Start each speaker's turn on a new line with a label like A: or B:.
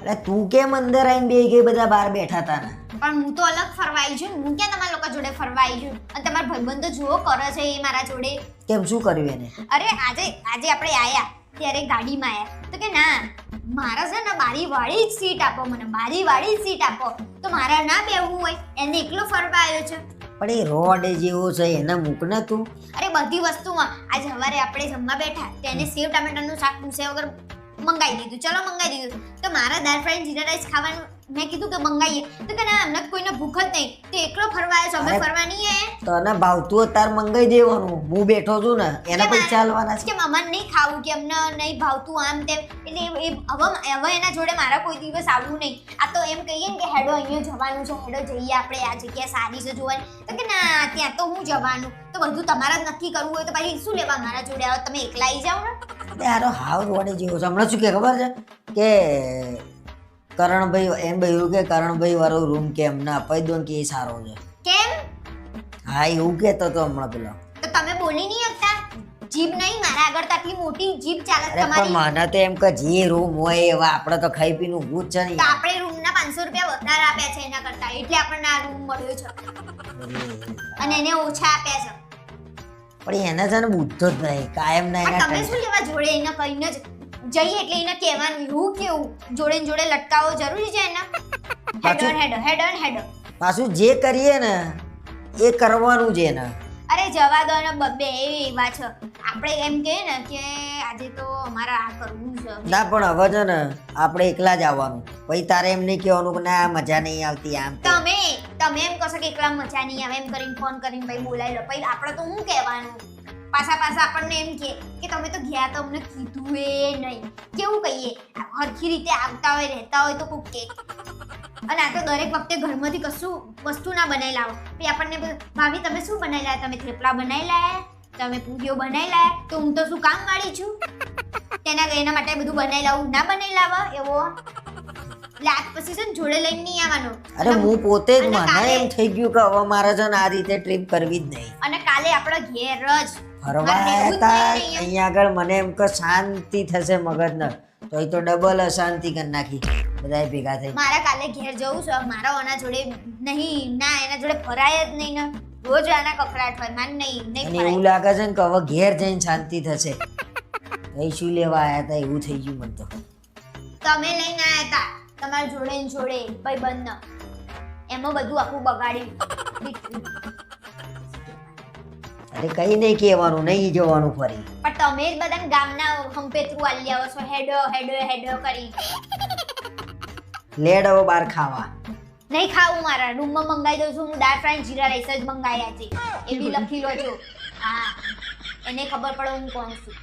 A: એટલે તું કેમ અંદર આવીને બેહી ગઈ? બધા બહાર બેઠા હતા ને.
B: પણ હું તો અલગ ફરવા આવી છું. હું ક્યાં તમારા લોકો જોડે ફરવા આવી છું? અને તમારા ભાઈબંધો જુઓ કરે છે એ મારા જોડે.
A: કેમ શું કર્યું એને?
B: અરે આજે આપણે આયા ત્યારે ગાડીમાં આયા તો કે ના મારા છે ને બારી વાળી જ સીટ આપો, મને બારી વાળી જ સીટ આપો. તો મારા ના બેહવું હોય, એને એકલો ફરવા આવ્યો છે.
A: પણ એ રોડ જેવો છે એને મૂક ને તું.
B: અરે બધી વસ્તુમાં આજે સવારે આપણે જમવા બેઠા તો એને સેવ ટામેટાનું શાક પૂછ્યા વગર મંગાવી દીધું. ચલો મંગાવી દીધું. તો મારા દાળ ફ્રાય જીરા રાઈસ ખાવાનું મેં કીધું કે મંગાવીએ તો કે ના એમને કોઈને ભૂખ જ નહીં, તો એકલો ફરવા આવ્યો છે, અમે ફરવા નહીં આયા.
A: તને ભાવતું હોય તાર મંગાઈ દેવાનું. હું બેઠો છું ને એના પૈસા આલવાના છે.
B: કે મામાને નહીં ખાવું કે અમને નહીં ભાવતું આમ તેમ. એટલે હવે એના જોડે મારા કોઈ દિવસ આવવું નહીં. આ તો એમ કહીએ ને કે હેડો અહીંયા જવાનું છે, હેડો જઈએ આપણે, આ જગ્યા સારી છે જોવાની. તો કે ના ત્યાં તો હું જવાનું. તો બધું તમારા જ નક્કી કરવું હોય તો પછી શું લેવા મારા જોડે આવો? તમે એકલા આવી જાઓ ને.
A: યાર હાવ રોડ જેવો છે. હમણાં શું કે ખબર છે કે કરણભાઈ એમ કહ્યું કે કરણભાઈ વાળો રૂમ કે એમને અપાઈ દો કે એ સારો છે.
B: કેમ?
A: હા એવું કહેતો તો હમણાં પેલો.
B: તો તમે બોલી નહીં શકતા? જીભ નહીં મારા આગળ તો આટલી મોટી જીભ ચાલે
A: અરે પણ
B: તમારી.
A: મને તો એમ કે જે રૂમ હોય એવા આપણે તો ખાઈ પીને ઊભું જ છે ને.
B: તો આપણે રૂમના 500 રૂપિયા વધારે આપ્યા છે એના કરતા, એટલે આપણને આ રૂમ મળ્યો છે અને એને ઓછા આપ્યા છે.
A: પણ એને છે ને બુદ્ધો જ નહીં કાયમ ના
B: પણ
A: એના
B: તમે શું લેવા જોડે એને કહીને જ જઈએ એટલે એને કહેવાનું એવું કેવું જોડે ને જોડે લટકાવો જરૂરી છે એને. હેડો હેડો હેડો હેડો.
A: પાછું જે કરીએ ને એ કરવાનું છે ને.
B: અરે જવા દો ને બબ્બે એવા છે. આપણે એમ કહીએ ને કે આજે તો અમારે આ કરવું છે.
A: ના પણ હવે છે ને આપણે એકલા જ આવવાનું. પછી તારે એમ નહીં કહેવાનું કે ના મજા નહીં આવતી આમ તેમ.
B: તમે એમ કહો છો કે એકલા મજા નહીં આવે એમ કરીને ફોન કરીને ભાઈ બોલાવી લો. પછી આપણે તો હું કહેવાનું પાછા આપણને એમ કે તમે તો ગયા તો અમને કીધું એ નહીં. કેવું કહીએ? હરખી રીતે આવતા હોય રહેતા હોય તો કોક કે. અને આ તો દરેક વખતે ઘરમાંથી કશું વસ્તુ ના બનાવી લાવો. પછી આપણને ભાભી તમે શું બનાવી લાયા? તમે થેપલા બનાવી લાયા? તમે પૂરીઓ બનાવી લાયા? તો હું તો શું કામ વાળી છું? એના માટે બધું બનાવી લાવું ના બનાવી લાવવા એવો. એટલે આજ પછી છે ને જોડે લઈને નહીં આવવાનું.
A: અરે હું પોતે જ
B: અને
A: મને
B: કાલે-
A: એમ થઈ ગયું કે હવે મારે છે ને આ રીતે ટ્રીપ કરવી જ નહીં.
B: અને કાલે આપણે ઘેર જ
A: ફરવા
B: મારે
A: આવ્યા
B: રહેવું જ
A: હતા
B: નહીં અહીંયા.
A: અહીંયા આગળ મને એમ કે શાંતિ થશે મગજને, તો એ તો ડબલ અશાંતિ કરી નાખી બધાય ભેગા થઈ.
B: મારા કાલે ઘેર જવું છે. મારા આના જોડે નહીં ના એના જોડે ફરાય જ નહીં ને. રોજ આના કકડાટ હોય માન નહીં
A: અને એવું
B: ફરાય.
A: લાગે છે ને કે હવે ઘેર જઈને શાંતિ થશે. એ શું લેવા આવ્યા હતા એવું થઈ ગયું મને તો.
B: તમે લઈને આયા હતા તમારા જોડે ને જોડે ભાઈબંધને. એમાં બધું આખું બગાડ્યું.
A: અરે કઈ નહીં કહેવાનું, નહીં જવાનું ફરી.
B: પણ તમે જ બધાને ગામના હંપેતરું આલી આવો છો હેડો હેડો હેડો કરી.
A: લેડ હવે બહાર ખાવા.
B: નહીં ખાવું. મારા રૂમમાં મંગાવી દઉં છું. હું દાળ ફ્રાય જીરા રાઈસ જ મંગાવ્યા છે. એ બી લખી લો છો. હા એને ખબર પડે હું કોણ છું.